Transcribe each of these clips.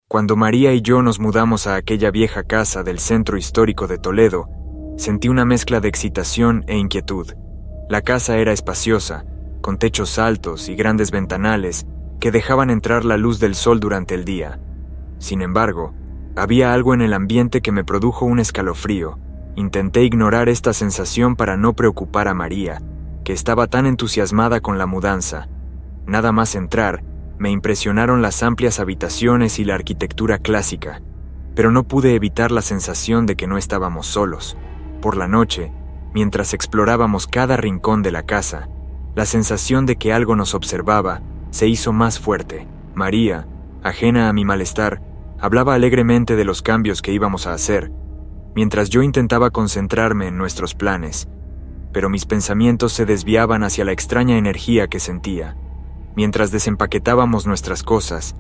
Cuando María y yo nos mudamos a aquella vieja casa del centro histórico de Toledo, sentí una mezcla de excitación e inquietud. La casa era espaciosa, con techos altos y grandes ventanales que dejaban entrar la luz del sol durante el día. Sin embargo, había algo en el ambiente que me produjo un escalofrío. Intenté ignorar esta sensación para no preocupar a María, que estaba tan entusiasmada con la mudanza. Nada más entrar, me impresionaron las amplias habitaciones y la arquitectura clásica, pero no pude evitar la sensación de que no estábamos solos. Por la noche, mientras explorábamos cada rincón de la casa, la sensación de que algo nos observaba se hizo más fuerte. María, ajena a mi malestar, hablaba alegremente de los cambios que íbamos a hacer, mientras yo intentaba concentrarme en nuestros planes, pero mis pensamientos se desviaban hacia la extraña energía que sentía. Mientras desempaquetábamos nuestras cosas,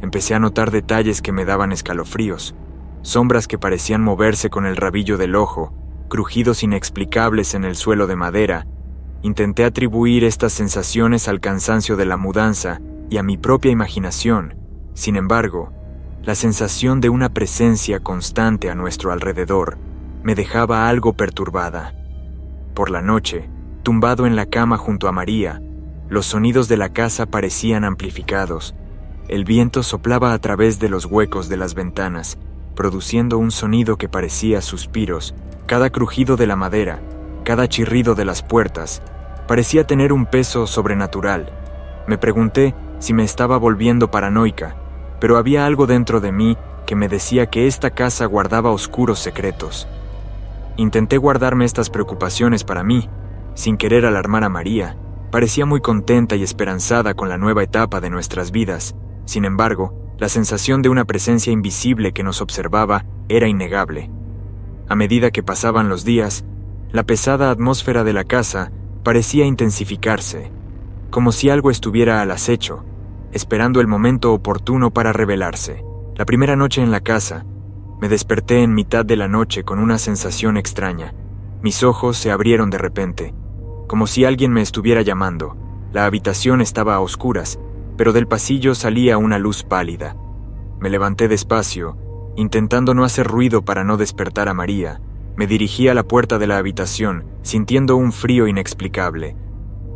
empecé a notar detalles que me daban escalofríos, sombras que parecían moverse con el rabillo del ojo, crujidos inexplicables en el suelo de madera. Intenté atribuir estas sensaciones al cansancio de la mudanza y a mi propia imaginación. Sin embargo, la sensación de una presencia constante a nuestro alrededor me dejaba algo perturbada. Por la noche, tumbado en la cama junto a María, los sonidos de la casa parecían amplificados. El viento soplaba a través de los huecos de las ventanas, produciendo un sonido que parecía suspiros. Cada crujido de la madera, cada chirrido de las puertas, parecía tener un peso sobrenatural. Me pregunté si me estaba volviendo paranoica, pero había algo dentro de mí que me decía que esta casa guardaba oscuros secretos. Intenté guardarme estas preocupaciones para mí, sin querer alarmar a María. Parecía muy contenta y esperanzada con la nueva etapa de nuestras vidas. Sin embargo, la sensación de una presencia invisible que nos observaba era innegable. A medida que pasaban los días, la pesada atmósfera de la casa parecía intensificarse, como si algo estuviera al acecho, esperando el momento oportuno para revelarse. La primera noche en la casa, me desperté en mitad de la noche con una sensación extraña. Mis ojos se abrieron de repente, como si alguien me estuviera llamando. La habitación estaba a oscuras, pero del pasillo salía una luz pálida. Me levanté despacio, intentando no hacer ruido para no despertar a María. Me dirigí a la puerta de la habitación, sintiendo un frío inexplicable.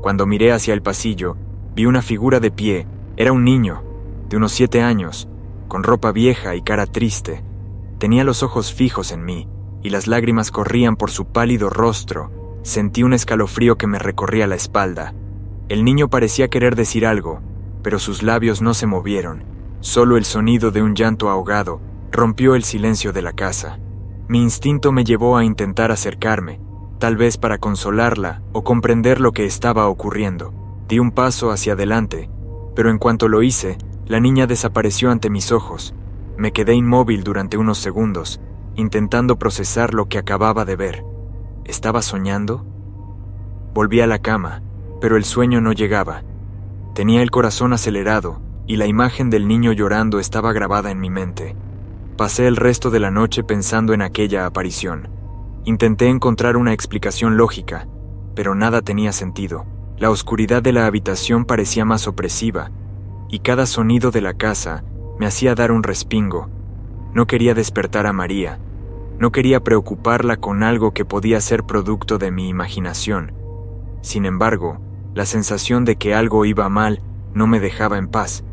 Cuando miré hacia el pasillo, vi una figura de pie. Era un niño, de unos 7 años, con ropa vieja y cara triste. Tenía los ojos fijos en mí, y las lágrimas corrían por su pálido rostro. Sentí un escalofrío que me recorría la espalda. El niño parecía querer decir algo, pero sus labios no se movieron. Solo el sonido de un llanto ahogado rompió el silencio de la casa. Mi instinto me llevó a intentar acercarme, tal vez para consolarla o comprender lo que estaba ocurriendo. Di un paso hacia adelante, pero en cuanto lo hice, la niña desapareció ante mis ojos. Me quedé inmóvil durante unos segundos, intentando procesar lo que acababa de ver. ¿Estaba soñando? Volví a la cama, pero el sueño no llegaba. Tenía el corazón acelerado y la imagen del niño llorando estaba grabada en mi mente. Pasé el resto de la noche pensando en aquella aparición. Intenté encontrar una explicación lógica, pero nada tenía sentido. La oscuridad de la habitación parecía más opresiva, y cada sonido de la casa me hacía dar un respingo. No quería despertar a María. No quería preocuparla con algo que podía ser producto de mi imaginación. Sin embargo, la sensación de que algo iba mal no me dejaba en paz.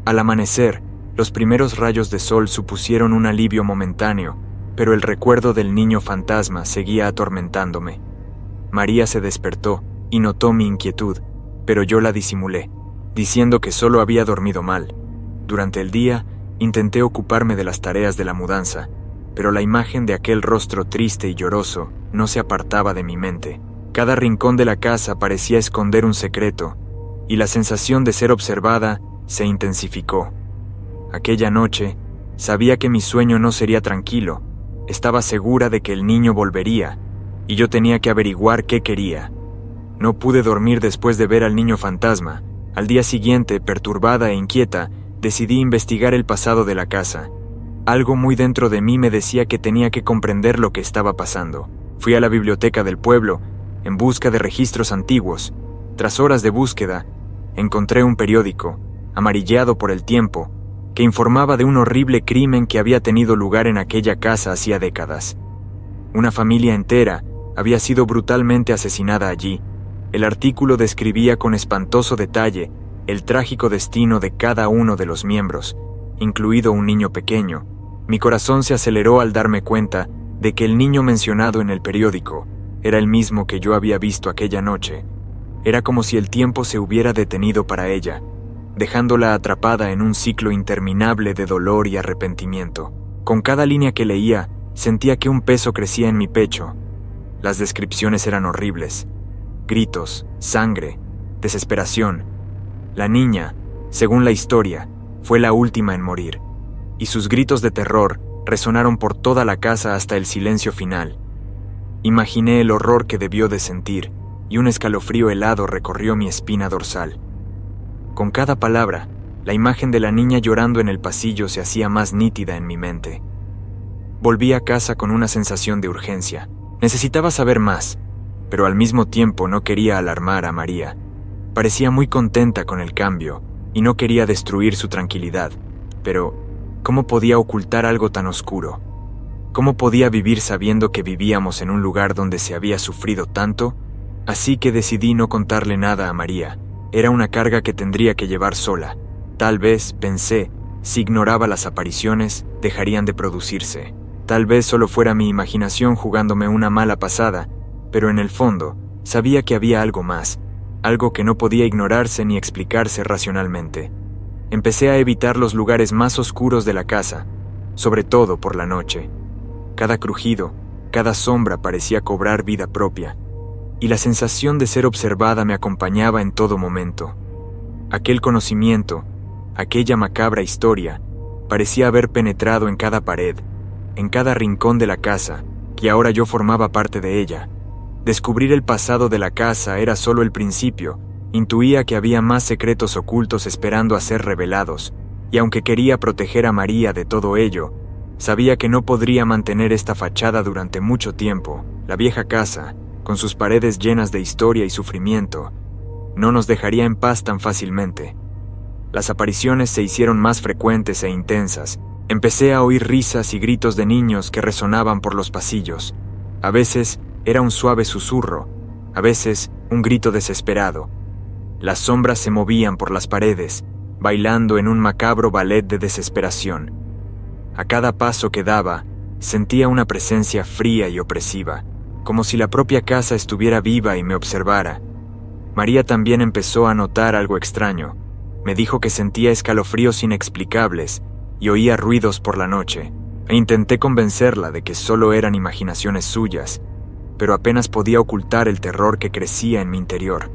Al amanecer, los primeros rayos de sol supusieron un alivio momentáneo, pero el recuerdo del niño fantasma seguía atormentándome. María se despertó y notó mi inquietud, pero yo la disimulé, diciendo que solo había dormido mal. Durante el día, intenté ocuparme de las tareas de la mudanza, pero la imagen de aquel rostro triste y lloroso no se apartaba de mi mente. Cada rincón de la casa parecía esconder un secreto, y la sensación de ser observada se intensificó. Aquella noche, sabía que mi sueño no sería tranquilo. Estaba segura de que el niño volvería, y yo tenía que averiguar qué quería. No pude dormir después de ver al niño fantasma. Al día siguiente, perturbada e inquieta, decidí investigar el pasado de la casa. Algo muy dentro de mí me decía que tenía que comprender lo que estaba pasando. Fui a la biblioteca del pueblo, en busca de registros antiguos. Tras horas de búsqueda, encontré un periódico, amarillado por el tiempo, que que informaba de un horrible crimen que había tenido lugar en aquella casa hacía décadas. Una familia entera había sido brutalmente asesinada allí. El artículo describía con espantoso detalle el trágico destino de cada uno de los miembros, incluido un niño pequeño. Mi corazón se aceleró al darme cuenta de que el niño mencionado en el periódico era el mismo que yo había visto aquella noche. Era como si el tiempo se hubiera detenido para ella, dejándola atrapada en un ciclo interminable de dolor y arrepentimiento. Con cada línea que leía, sentía que un peso crecía en mi pecho. Las descripciones eran horribles. Gritos, sangre, desesperación. La niña, según la historia, fue la última en morir, y sus gritos de terror resonaron por toda la casa hasta el silencio final. Imaginé el horror que debió de sentir, y un escalofrío helado recorrió mi espina dorsal. Con cada palabra, la imagen de la niña llorando en el pasillo se hacía más nítida en mi mente. Volví a casa con una sensación de urgencia. Necesitaba saber más, pero al mismo tiempo no quería alarmar a María. Parecía muy contenta con el cambio, y no quería destruir su tranquilidad. Pero, ¿cómo podía ocultar algo tan oscuro? ¿Cómo podía vivir sabiendo que vivíamos en un lugar donde se había sufrido tanto? Así que decidí no contarle nada a María. Era una carga que tendría que llevar sola. Tal vez, pensé, si ignoraba las apariciones, dejarían de producirse. Tal vez solo fuera mi imaginación jugándome una mala pasada, pero en el fondo, sabía que había algo más, algo que no podía ignorarse ni explicarse racionalmente. Empecé a evitar los lugares más oscuros de la casa, sobre todo por la noche. Cada crujido, cada sombra parecía cobrar vida propia, y la sensación de ser observada me acompañaba en todo momento. Aquel conocimiento, aquella macabra historia, parecía haber penetrado en cada pared, en cada rincón de la casa, y ahora yo formaba parte de ella. Descubrir el pasado de la casa era solo el principio. Intuía que había más secretos ocultos esperando a ser revelados, y aunque quería proteger a María de todo ello, sabía que no podría mantener esta fachada durante mucho tiempo. La vieja casa, con sus paredes llenas de historia y sufrimiento, no nos dejaría en paz tan fácilmente. Las apariciones se hicieron más frecuentes e intensas. Empecé a oír risas y gritos de niños que resonaban por los pasillos. A veces era un suave susurro, a veces un grito desesperado. Las sombras se movían por las paredes, bailando en un macabro ballet de desesperación. A cada paso que daba, sentía una presencia fría y opresiva, como si la propia casa estuviera viva y me observara. María también empezó a notar algo extraño. Me dijo que sentía escalofríos inexplicables y oía ruidos por la noche, e intenté convencerla de que solo eran imaginaciones suyas, pero apenas podía ocultar el terror que crecía en mi interior.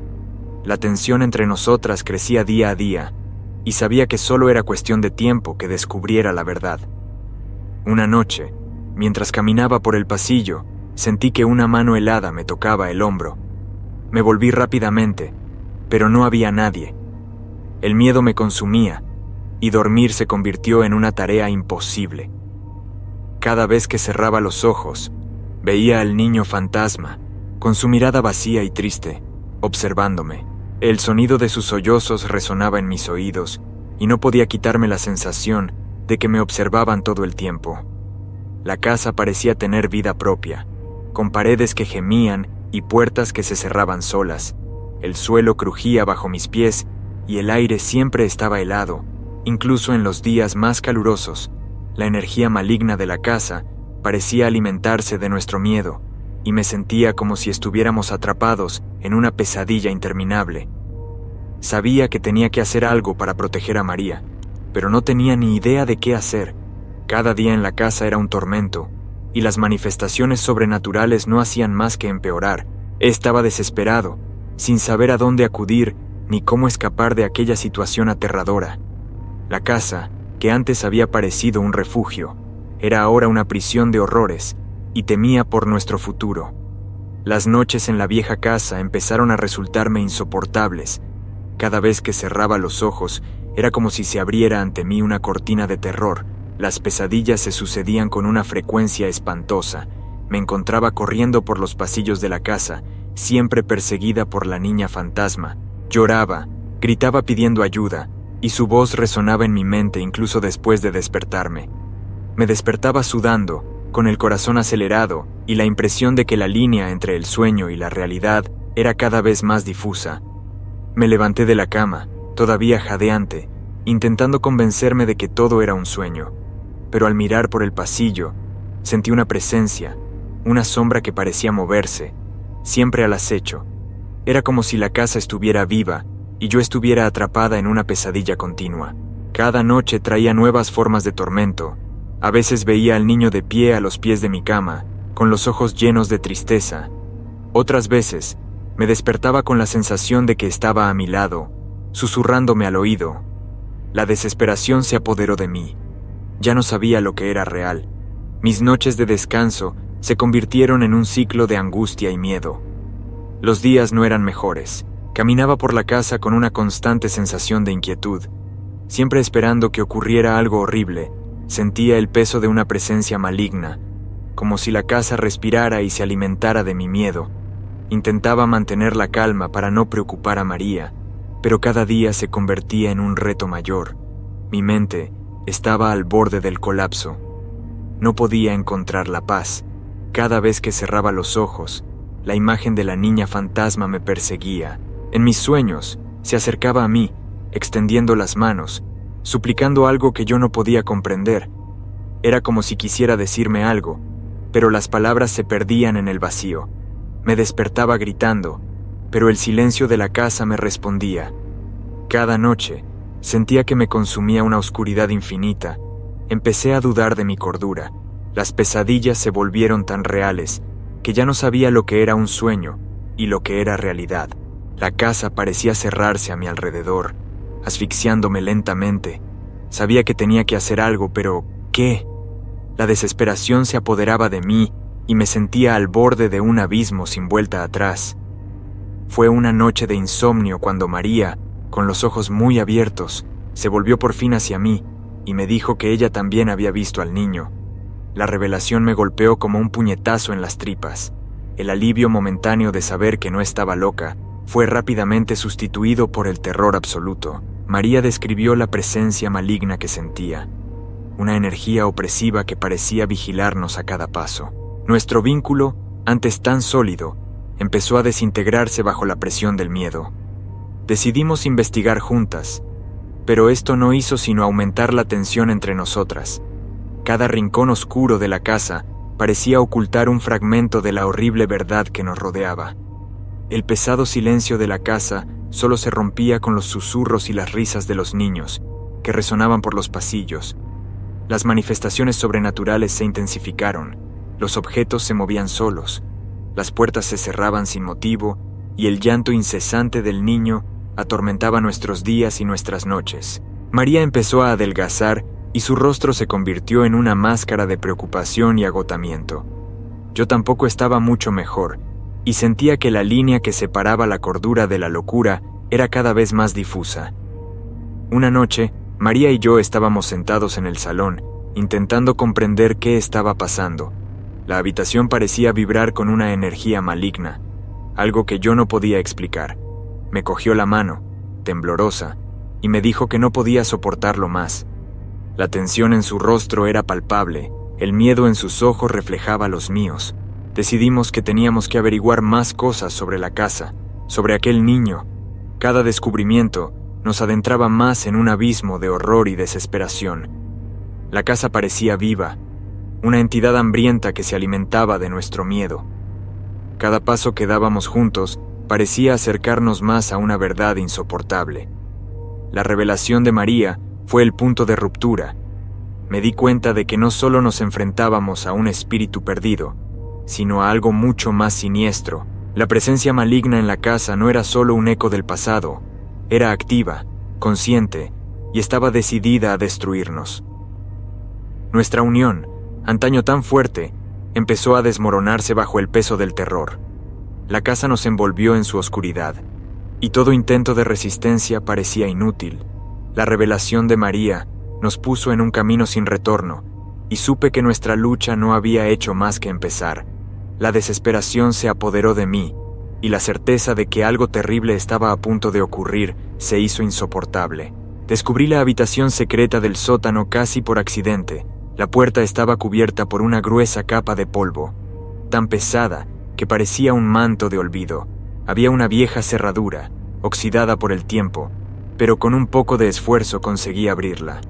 La tensión entre nosotras crecía día a día, y sabía que solo era cuestión de tiempo que descubriera la verdad. Una noche, mientras caminaba por el pasillo, sentí que una mano helada me tocaba el hombro. Me volví rápidamente, pero no había nadie. El miedo me consumía, y dormir se convirtió en una tarea imposible. Cada vez que cerraba los ojos, veía al niño fantasma, con su mirada vacía y triste, observándome. El sonido de sus sollozos resonaba en mis oídos, y no podía quitarme la sensación de que me observaban todo el tiempo. La casa parecía tener vida propia, con paredes que gemían y puertas que se cerraban solas. El suelo crujía bajo mis pies y el aire siempre estaba helado, incluso en los días más calurosos. La energía maligna de la casa parecía alimentarse de nuestro miedo, y me sentía como si estuviéramos atrapados en una pesadilla interminable. Sabía que tenía que hacer algo para proteger a María, pero no tenía ni idea de qué hacer. Cada día en la casa era un tormento, y las manifestaciones sobrenaturales no hacían más que empeorar. Estaba desesperado, sin saber a dónde acudir ni cómo escapar de aquella situación aterradora. La casa, que antes había parecido un refugio, era ahora una prisión de horrores, y temía por nuestro futuro. Las noches en la vieja casa empezaron a resultarme insoportables. Cada vez que cerraba los ojos, era como si se abriera ante mí una cortina de terror. Las pesadillas se sucedían con una frecuencia espantosa. Me encontraba corriendo por los pasillos de la casa, siempre perseguida por la niña fantasma. Lloraba, gritaba pidiendo ayuda, y su voz resonaba en mi mente incluso después de despertarme. Me despertaba sudando, con el corazón acelerado y la impresión de que la línea entre el sueño y la realidad era cada vez más difusa. Me levanté de la cama, todavía jadeante, intentando convencerme de que todo era un sueño, pero al mirar por el pasillo, sentí una presencia, una sombra que parecía moverse, siempre al acecho. Era como si la casa estuviera viva y yo estuviera atrapada en una pesadilla continua. Cada noche traía nuevas formas de tormento. A veces veía al niño de pie a los pies de mi cama, con los ojos llenos de tristeza. Otras veces, me despertaba con la sensación de que estaba a mi lado, susurrándome al oído. La desesperación se apoderó de mí. Ya no sabía lo que era real. Mis noches de descanso se convirtieron en un ciclo de angustia y miedo. Los días no eran mejores. Caminaba por la casa con una constante sensación de inquietud. Siempre esperando que ocurriera algo horrible, sentía el peso de una presencia maligna, como si la casa respirara y se alimentara de mi miedo. Intentaba mantener la calma para no preocupar a María, pero cada día se convertía en un reto mayor. Mi mente estaba al borde del colapso. No podía encontrar la paz. Cada vez que cerraba los ojos, la imagen de la niña fantasma me perseguía. En mis sueños, se acercaba a mí, extendiendo las manos, suplicando algo que yo no podía comprender. Era como si quisiera decirme algo, pero las palabras se perdían en el vacío. Me despertaba gritando, pero el silencio de la casa me respondía. Cada noche, sentía que me consumía una oscuridad infinita. Empecé a dudar de mi cordura. Las pesadillas se volvieron tan reales que ya no sabía lo que era un sueño y lo que era realidad. La casa parecía cerrarse a mi alrededor, asfixiándome lentamente. Sabía que tenía que hacer algo, pero ¿qué? La desesperación se apoderaba de mí y me sentía al borde de un abismo sin vuelta atrás. Fue una noche de insomnio cuando María, con los ojos muy abiertos, se volvió por fin hacia mí y me dijo que ella también había visto al niño. La revelación me golpeó como un puñetazo en las tripas. El alivio momentáneo de saber que no estaba loca fue rápidamente sustituido por el terror absoluto. María describió la presencia maligna que sentía, una energía opresiva que parecía vigilarnos a cada paso. Nuestro vínculo, antes tan sólido, empezó a desintegrarse bajo la presión del miedo. Decidimos investigar juntas, pero esto no hizo sino aumentar la tensión entre nosotras. Cada rincón oscuro de la casa parecía ocultar un fragmento de la horrible verdad que nos rodeaba. El pesado silencio de la casa solo se rompía con los susurros y las risas de los niños, que resonaban por los pasillos. Las manifestaciones sobrenaturales se intensificaron, los objetos se movían solos, las puertas se cerraban sin motivo y el llanto incesante del niño atormentaba nuestros días y nuestras noches. María empezó a adelgazar y su rostro se convirtió en una máscara de preocupación y agotamiento. Yo tampoco estaba mucho mejor, y sentía que la línea que separaba la cordura de la locura era cada vez más difusa. Una noche, María y yo estábamos sentados en el salón, intentando comprender qué estaba pasando. La habitación parecía vibrar con una energía maligna, algo que yo no podía explicar. Me cogió la mano, temblorosa, y me dijo que no podía soportarlo más. La tensión en su rostro era palpable, el miedo en sus ojos reflejaba los míos. Decidimos que teníamos que averiguar más cosas sobre la casa, sobre aquel niño. Cada descubrimiento nos adentraba más en un abismo de horror y desesperación. La casa parecía viva, una entidad hambrienta que se alimentaba de nuestro miedo. Cada paso que dábamos juntos parecía acercarnos más a una verdad insoportable. La revelación de María fue el punto de ruptura. Me di cuenta de que no solo nos enfrentábamos a un espíritu perdido, sino a algo mucho más siniestro. La presencia maligna en la casa no era solo un eco del pasado, era activa, consciente, y estaba decidida a destruirnos. Nuestra unión, antaño tan fuerte, empezó a desmoronarse bajo el peso del terror. La casa nos envolvió en su oscuridad, y todo intento de resistencia parecía inútil. La revelación de María nos puso en un camino sin retorno, y supe que nuestra lucha no había hecho más que empezar. La desesperación se apoderó de mí, y la certeza de que algo terrible estaba a punto de ocurrir se hizo insoportable. Descubrí la habitación secreta del sótano casi por accidente. La puerta estaba cubierta por una gruesa capa de polvo, tan pesada que parecía un manto de olvido. Había una vieja cerradura, oxidada por el tiempo, pero con un poco de esfuerzo conseguí abrirla.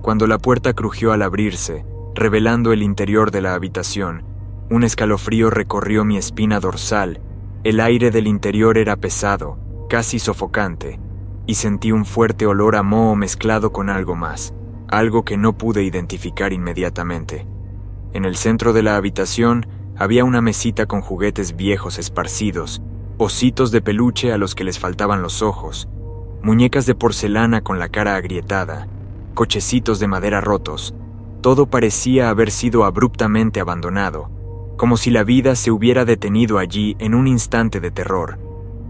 Cuando la puerta crujió al abrirse, revelando el interior de la habitación, un escalofrío recorrió mi espina dorsal. El aire del interior era pesado, casi sofocante, y sentí un fuerte olor a moho mezclado con algo más, algo que no pude identificar inmediatamente. En el centro de la habitación había una mesita con juguetes viejos esparcidos, ositos de peluche a los que les faltaban los ojos, muñecas de porcelana con la cara agrietada, cochecitos de madera rotos. Todo parecía haber sido abruptamente abandonado, como si la vida se hubiera detenido allí en un instante de terror.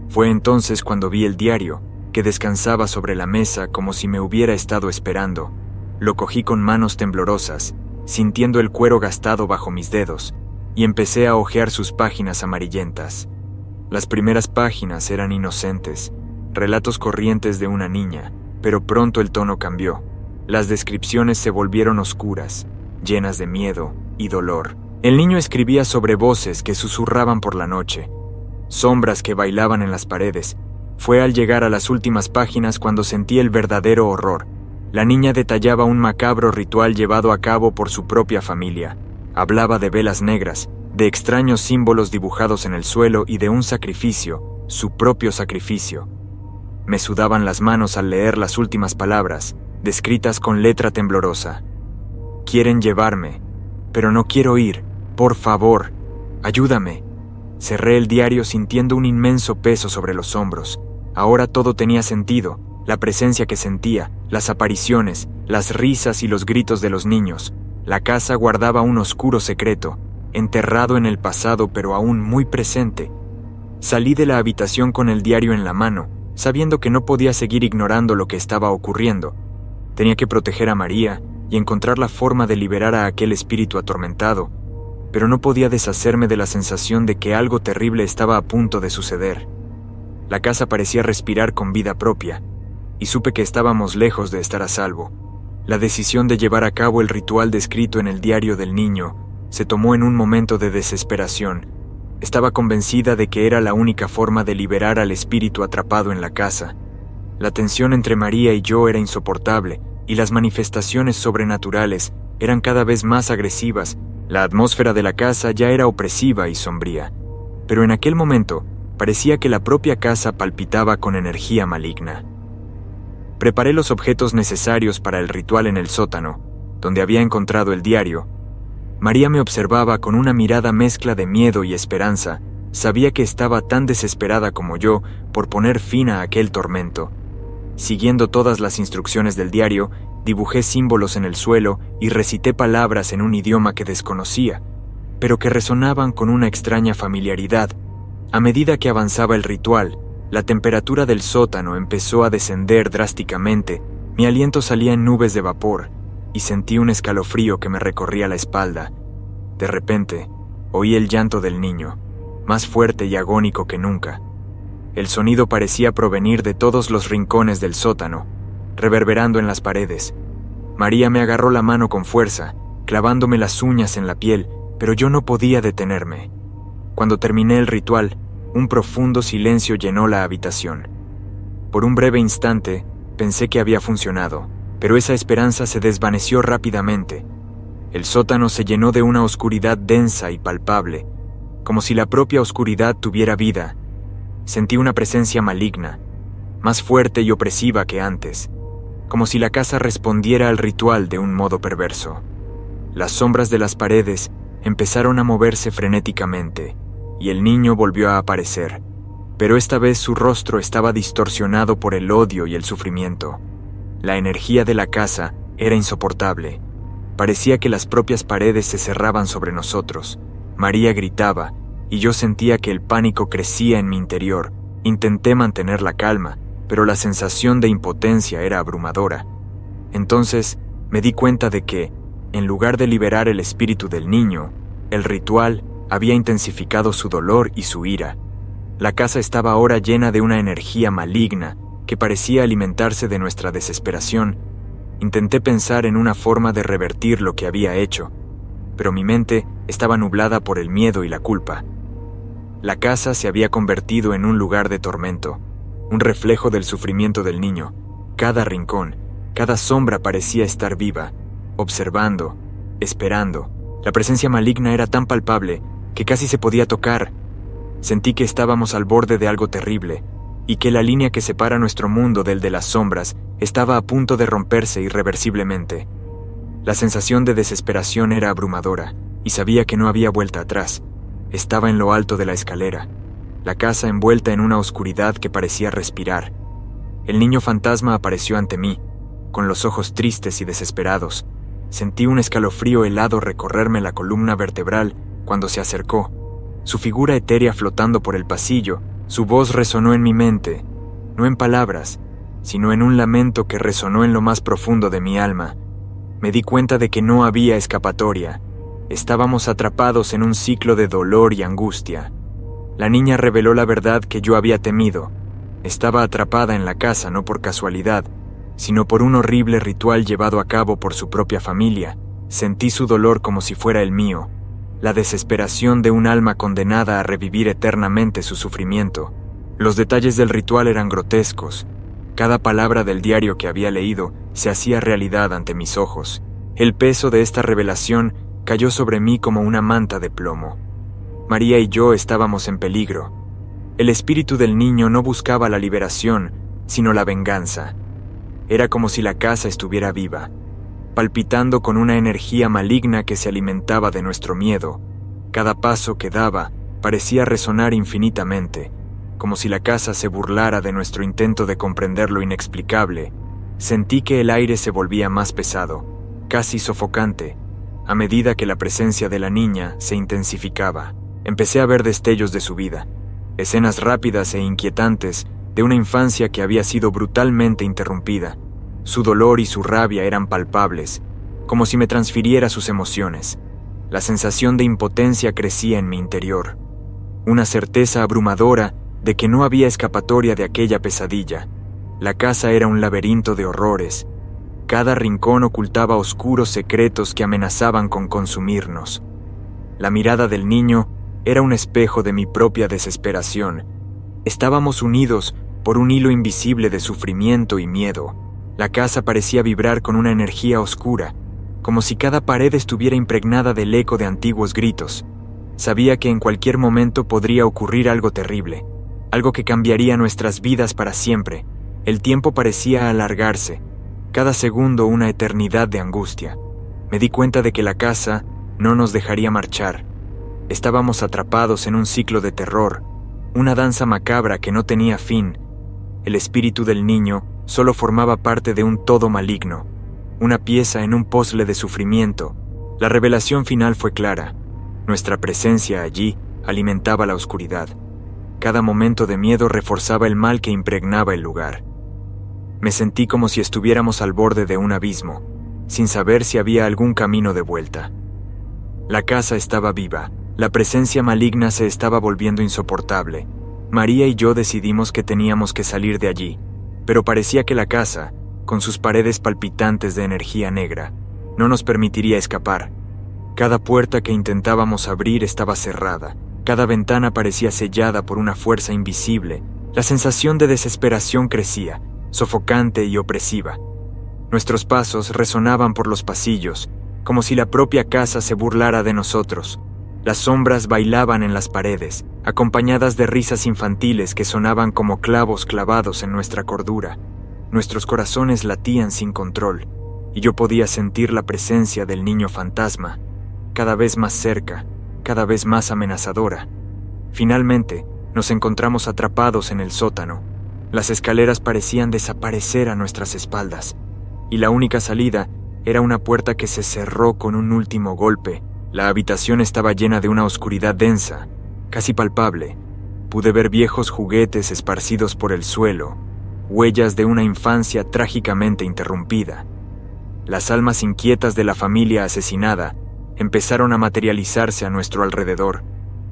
Fue entonces cuando vi el diario, que descansaba sobre la mesa como si me hubiera estado esperando. Lo cogí con manos temblorosas, sintiendo el cuero gastado bajo mis dedos, y empecé a hojear sus páginas amarillentas. Las primeras páginas eran inocentes, relatos corrientes de una niña, pero pronto el tono cambió. Las descripciones se volvieron oscuras, llenas de miedo y dolor. El niño escribía sobre voces que susurraban por la noche, sombras que bailaban en las paredes. Fue al llegar a las últimas páginas cuando sentí el verdadero horror. La niña detallaba un macabro ritual llevado a cabo por su propia familia. Hablaba de velas negras, de extraños símbolos dibujados en el suelo y de un sacrificio, su propio sacrificio. Me sudaban las manos al leer las últimas palabras, descritas con letra temblorosa. Quieren llevarme, pero no quiero ir. Por favor, ayúdame. Cerré el diario sintiendo un inmenso peso sobre los hombros. Ahora todo tenía sentido, la presencia que sentía, las apariciones, las risas y los gritos de los niños. La casa guardaba un oscuro secreto, enterrado en el pasado pero aún muy presente. Salí de la habitación con el diario en la mano, sabiendo que no podía seguir ignorando lo que estaba ocurriendo. Tenía que proteger a María y encontrar la forma de liberar a aquel espíritu atormentado, pero no podía deshacerme de la sensación de que algo terrible estaba a punto de suceder. La casa parecía respirar con vida propia, y supe que estábamos lejos de estar a salvo. La decisión de llevar a cabo el ritual descrito en el diario del niño se tomó en un momento de desesperación. Estaba convencida de que era la única forma de liberar al espíritu atrapado en la casa. La tensión entre María y yo era insoportable, y las manifestaciones sobrenaturales eran cada vez más agresivas. La atmósfera de la casa ya era opresiva y sombría, pero en aquel momento parecía que la propia casa palpitaba con energía maligna. Preparé los objetos necesarios para el ritual en el sótano, donde había encontrado el diario. María me observaba con una mirada mezcla de miedo y esperanza. Sabía que estaba tan desesperada como yo por poner fin a aquel tormento. Siguiendo todas las instrucciones del diario, dibujé símbolos en el suelo y recité palabras en un idioma que desconocía, pero que resonaban con una extraña familiaridad. A medida que avanzaba el ritual, la temperatura del sótano empezó a descender drásticamente. Mi aliento salía en nubes de vapor y sentí un escalofrío que me recorría la espalda. De repente, oí el llanto del niño, más fuerte y agónico que nunca. El sonido parecía provenir de todos los rincones del sótano, reverberando en las paredes. María me agarró la mano con fuerza, clavándome las uñas en la piel, pero yo no podía detenerme. Cuando terminé el ritual, un profundo silencio llenó la habitación. Por un breve instante, pensé que había funcionado, pero esa esperanza se desvaneció rápidamente. El sótano se llenó de una oscuridad densa y palpable, como si la propia oscuridad tuviera vida. Sentí una presencia maligna, más fuerte y opresiva que antes, como si la casa respondiera al ritual de un modo perverso. Las sombras de las paredes empezaron a moverse frenéticamente, y el niño volvió a aparecer, pero esta vez su rostro estaba distorsionado por el odio y el sufrimiento. La energía de la casa era insoportable. Parecía que las propias paredes se cerraban sobre nosotros. María gritaba, y yo sentía que el pánico crecía en mi interior. Intenté mantener la calma, pero la sensación de impotencia era abrumadora. Entonces me di cuenta de que, en lugar de liberar el espíritu del niño, el ritual había intensificado su dolor y su ira. La casa estaba ahora llena de una energía maligna que parecía alimentarse de nuestra desesperación, intenté pensar en una forma de revertir lo que había hecho, pero mi mente estaba nublada por el miedo y la culpa. La casa se había convertido en un lugar de tormento, un reflejo del sufrimiento del niño. Cada rincón, cada sombra parecía estar viva, observando, esperando. La presencia maligna era tan palpable que casi se podía tocar. Sentí que estábamos al borde de algo terrible, y que la línea que separa nuestro mundo del de las sombras estaba a punto de romperse irreversiblemente. La sensación de desesperación era abrumadora, y sabía que no había vuelta atrás. Estaba en lo alto de la escalera, la casa envuelta en una oscuridad que parecía respirar. El niño fantasma apareció ante mí, con los ojos tristes y desesperados. Sentí un escalofrío helado recorrerme la columna vertebral cuando se acercó. Su figura etérea flotando por el pasillo, su voz resonó en mi mente, no en palabras, sino en un lamento que resonó en lo más profundo de mi alma. Me di cuenta de que no había escapatoria. Estábamos atrapados en un ciclo de dolor y angustia. La niña reveló la verdad que yo había temido. Estaba atrapada en la casa no por casualidad, sino por un horrible ritual llevado a cabo por su propia familia. Sentí su dolor como si fuera el mío, la desesperación de un alma condenada a revivir eternamente su sufrimiento. Los detalles del ritual eran grotescos. Cada palabra del diario que había leído se hacía realidad ante mis ojos. El peso de esta revelación cayó sobre mí como una manta de plomo. María y yo estábamos en peligro. El espíritu del niño no buscaba la liberación, sino la venganza. Era como si la casa estuviera viva, palpitando con una energía maligna que se alimentaba de nuestro miedo. Cada paso que daba parecía resonar infinitamente, como si la casa se burlara de nuestro intento de comprender lo inexplicable. Sentí que el aire se volvía más pesado, casi sofocante, a medida que la presencia de la niña se intensificaba. Empecé a ver destellos de su vida, escenas rápidas e inquietantes de una infancia que había sido brutalmente interrumpida. Su dolor y su rabia eran palpables, como si me transfiriera sus emociones. La sensación de impotencia crecía en mi interior, una certeza abrumadora de que no había escapatoria de aquella pesadilla. La casa era un laberinto de horrores. Cada rincón ocultaba oscuros secretos que amenazaban con consumirnos. La mirada del niño era un espejo de mi propia desesperación. Estábamos unidos por un hilo invisible de sufrimiento y miedo. La casa parecía vibrar con una energía oscura, como si cada pared estuviera impregnada del eco de antiguos gritos. Sabía que en cualquier momento podría ocurrir algo terrible, algo que cambiaría nuestras vidas para siempre. El tiempo parecía alargarse, cada segundo una eternidad de angustia. Me di cuenta de que la casa no nos dejaría marchar. Estábamos atrapados en un ciclo de terror, una danza macabra que no tenía fin. El espíritu del niño solo formaba parte de un todo maligno, una pieza en un puzzle de sufrimiento. La revelación final fue clara. Nuestra presencia allí alimentaba la oscuridad. Cada momento de miedo reforzaba el mal que impregnaba el lugar. Me sentí como si estuviéramos al borde de un abismo, sin saber si había algún camino de vuelta. La casa estaba viva, la presencia maligna se estaba volviendo insoportable. María y yo decidimos que teníamos que salir de allí, pero parecía que la casa, con sus paredes palpitantes de energía negra, no nos permitiría escapar. Cada puerta que intentábamos abrir estaba cerrada, cada ventana parecía sellada por una fuerza invisible. La sensación de desesperación crecía, sofocante y opresiva. Nuestros pasos resonaban por los pasillos, como si la propia casa se burlara de nosotros. Las sombras bailaban en las paredes, acompañadas de risas infantiles que sonaban como clavos clavados en nuestra cordura. Nuestros corazones latían sin control, y yo podía sentir la presencia del niño fantasma, cada vez más cerca, cada vez más amenazadora. Finalmente, nos encontramos atrapados en el sótano. Las escaleras parecían desaparecer a nuestras espaldas, y la única salida era una puerta que se cerró con un último golpe. La habitación estaba llena de una oscuridad densa, casi palpable. Pude ver viejos juguetes esparcidos por el suelo, huellas de una infancia trágicamente interrumpida. Las almas inquietas de la familia asesinada empezaron a materializarse a nuestro alrededor.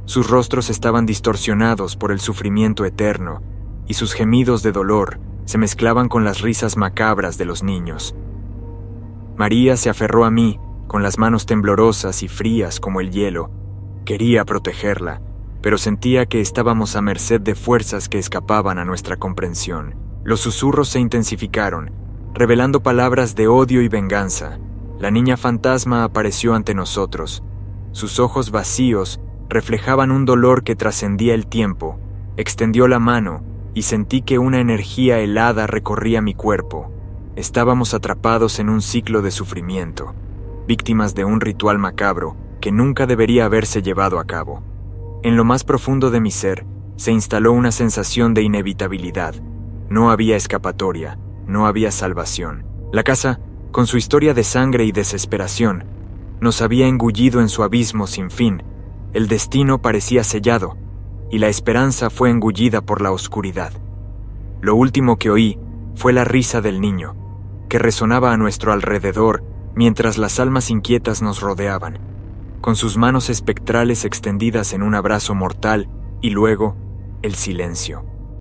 Sus rostros estaban distorsionados por el sufrimiento eterno, y sus gemidos de dolor se mezclaban con las risas macabras de los niños. María se aferró a mí, con las manos temblorosas y frías como el hielo. Quería protegerla, pero sentía que estábamos a merced de fuerzas que escapaban a nuestra comprensión. Los susurros se intensificaron, revelando palabras de odio y venganza. La niña fantasma apareció ante nosotros. Sus ojos vacíos reflejaban un dolor que trascendía el tiempo. Extendió la mano y sentí que una energía helada recorría mi cuerpo. Estábamos atrapados en un ciclo de sufrimiento, víctimas de un ritual macabro que nunca debería haberse llevado a cabo. En lo más profundo de mi ser se instaló una sensación de inevitabilidad. No había escapatoria, no había salvación. La casa, con su historia de sangre y desesperación, nos había engullido en su abismo sin fin. El destino parecía sellado, y la esperanza fue engullida por la oscuridad. Lo último que oí fue la risa del niño, que resonaba a nuestro alrededor mientras las almas inquietas nos rodeaban, con sus manos espectrales extendidas en un abrazo mortal, y luego el silencio.